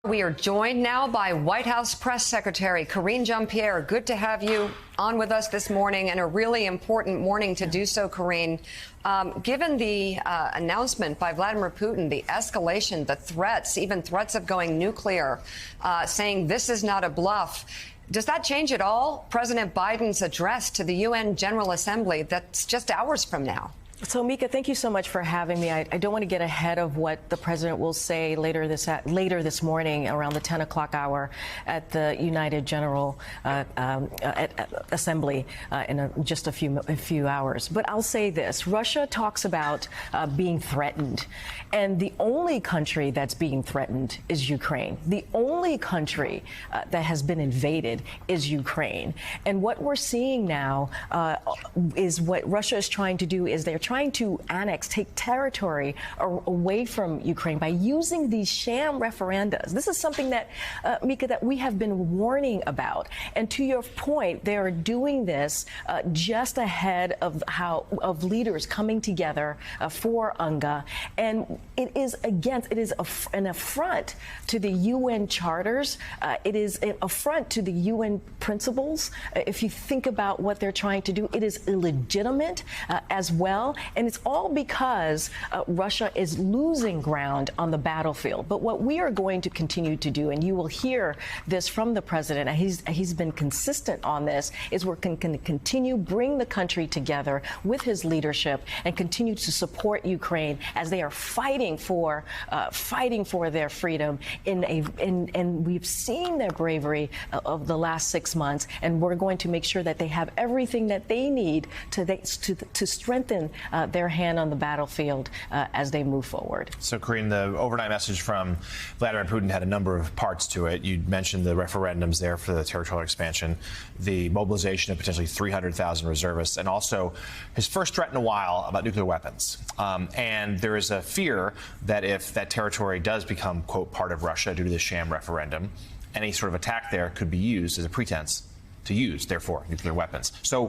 We are joined now by White House Press Secretary Karine Pierre. Good to have you on with us this morning, and a really important morning to do so, Karine. Given the announcement by Vladimir Putin, the escalation, the threats, even threats of going nuclear, saying this is not a bluff, does that change at all President Biden's address to the UN General Assembly that's just hours from now? So, Mika, thank you so much for having me. I don't want to get ahead of what the president will say later this morning around the 10 o'clock hour at the United General Assembly in just a few hours. But I'll say this. Russia talks about being threatened. And the only country that's being threatened is Ukraine. The only country that has been invaded is Ukraine. And what we're seeing now is what Russia is trying to do is they're trying to take territory away from Ukraine by using these sham referendums. This is something that, Mika, that we have been warning about. And to your point, they are doing this just ahead of leaders coming together for UNGA. And it is an affront to the UN charters. It is an affront to the UN principles. If you think about what they're trying to do, it is illegitimate as well. And it's all because Russia is losing ground on the battlefield. But what we are going to continue to do, and you will hear this from the president, and he's been consistent on this, is we're going to continue bring the country together with his leadership and continue to support Ukraine as they are fighting for their freedom. And we've seen their bravery of the last 6 months, and we're going to make sure that they have everything that they need to strengthen their hand on the battlefield as they move forward. So, Karine, the overnight message from Vladimir Putin had a number of parts to it. You mentioned the referendums there for the territorial expansion, the mobilization of potentially 300,000 reservists, and also his first threat in a while about nuclear weapons. And there is a fear that if that territory does become, quote, part of Russia due to the sham referendum, any sort of attack there could be used as a pretense to use, therefore, nuclear weapons. So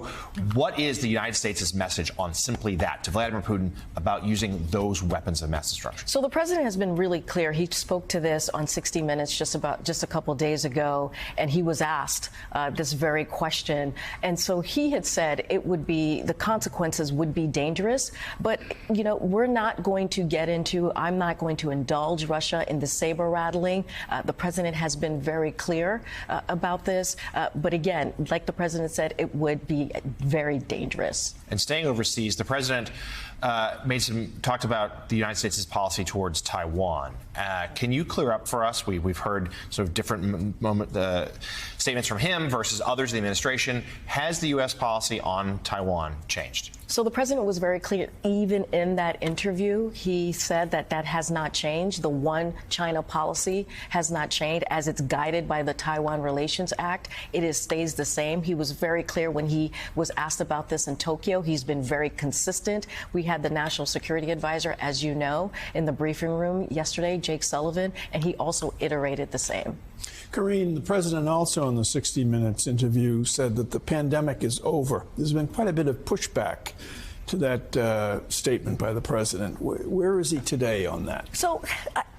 what is the United States' message on simply that to Vladimir Putin about using those weapons of mass destruction? So the president has been really clear. He spoke to this on 60 Minutes just a couple of days ago, and he was asked this very question. And so he had said the consequences would be dangerous. But, you know, I'm not going to indulge Russia in the saber rattling. The president has been very clear about this. But again, like the president said, it would be very dangerous. And staying overseas, the president talked about the United States' policy towards Taiwan. Can you clear up for us? We've heard sort of different statements from him versus others in the administration. Has the U.S. policy on Taiwan changed? So the president was very clear. Even in that interview, he said that has not changed. The one China policy has not changed as it's guided by the Taiwan Relations Act. It stays the same. He was very clear when he was asked about this in Tokyo. He's been very consistent. We had the National Security Advisor, as you know, in the briefing room yesterday, Jake Sullivan, and he also iterated the same. Karine, the president also in the 60 Minutes interview said that the pandemic is over. There's been quite a bit of pushback to that statement by the president. Where is he today on that? So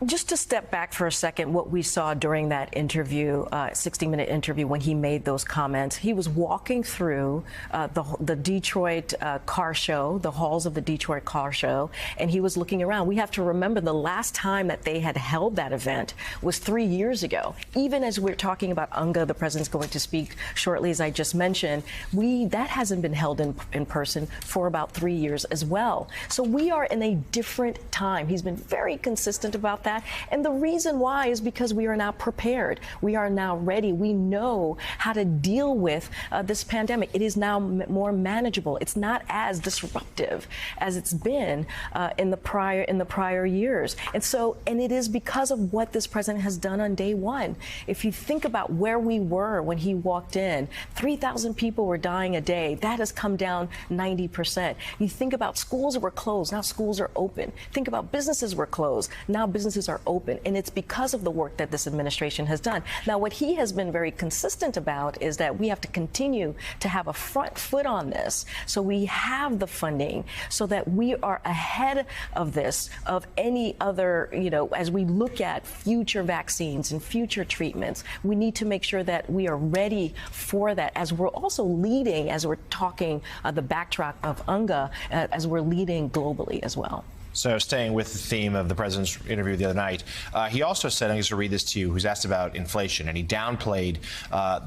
just to step back for a second, what we saw during that interview, 60-minute interview, when he made those comments, he was walking through the Detroit car show, the halls of the Detroit car show, and he was looking around. We have to remember the last time that they had held that event was 3 years ago. Even as we're talking about UNGA, the president's going to speak shortly, as I just mentioned, that hasn't been held in person for about 3 years as well. So we are in a different time. He's been very consistent about that. And the reason why is because we are now prepared. We are now ready. We know how to deal with this pandemic. It is now more manageable. It's not as disruptive as it's been in the prior years. And it is because of what this president has done on day one. If you think about where we were when he walked in, 3,000 people were dying a day. That has come down 90%. You think about schools were closed. Now schools are open. Think about businesses were closed. Now businesses noses are open, and it's because of the work that this administration has done. Now, what he has been very consistent about is that we have to continue to have a front foot on this, so we have the funding, so that we are ahead of this, of any other, as we look at future vaccines and future treatments, we need to make sure that we are ready for that, as we're also leading, as we're talking the backtrack of UNGA, as we're leading globally as well. So staying with the theme of the president's interview the other night, he also said, I'm going to read this to you, who's asked about inflation, and he downplayed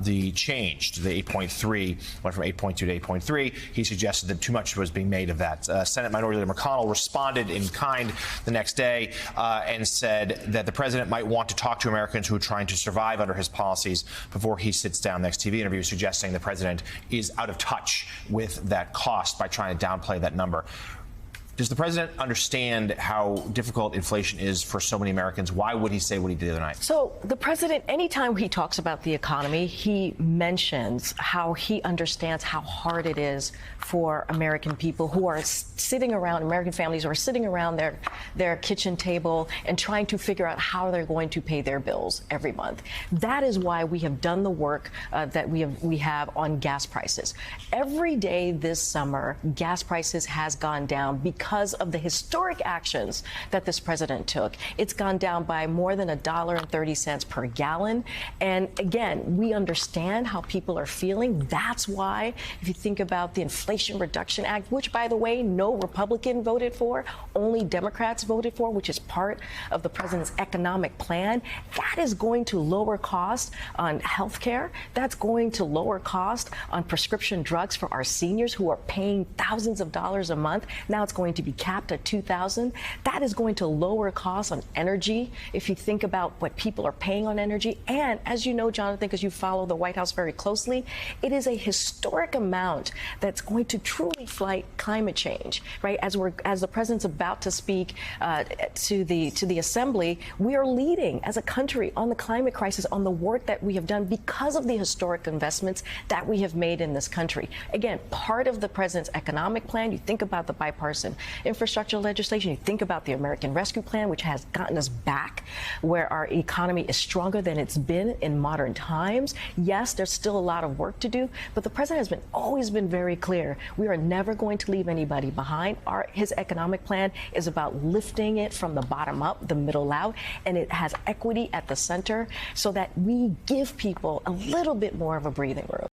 the change to the 8.3, went from 8.2 to 8.3. He suggested that too much was being made of that. Senate Minority Leader McConnell responded in kind the next day and said that the president might want to talk to Americans who are trying to survive under his policies before he sits down next TV interview, suggesting the president is out of touch with that cost by trying to downplay that number. Does the president understand how difficult inflation is for so many Americans? Why would he say what he did the other night? So the president, anytime he talks about the economy, he mentions how he understands how hard it is for American people who are sitting around, American families who are sitting around their kitchen table and trying to figure out how they're going to pay their bills every month. That is why we have done the work that we have on gas prices. Every day this summer, gas prices has gone down because of the historic actions that this president took. It's gone down by more than $1.30 per gallon. And again, we understand how people are feeling. That's why, if you think about the Inflation Reduction Act, which, by the way, no Republican voted for, only Democrats voted for, which is part of the president's economic plan, that is going to lower costs on health care. That's going to lower cost on prescription drugs for our seniors who are paying thousands of dollars a month. Now it's going to be capped at $2,000. That is going to lower costs on energy if you think about what people are paying on energy. And as you know, Jonathan, because you follow the White House very closely, it is a historic amount that's going to truly fight climate change, right? As the president's about to speak to the assembly, we are leading as a country on the climate crisis, on the work that we have done because of the historic investments that we have made in this country. Again, part of the president's economic plan, you think about the bipartisan infrastructure legislation, you think about the American Rescue Plan, which has gotten us back where our economy is stronger than it's been in modern times. Yes, there's still a lot of work to do, but the president has always been very clear. We are never going to leave anybody behind. His economic plan is about lifting it from the bottom up, the middle out, and it has equity at the center so that we give people a little bit more of a breathing room.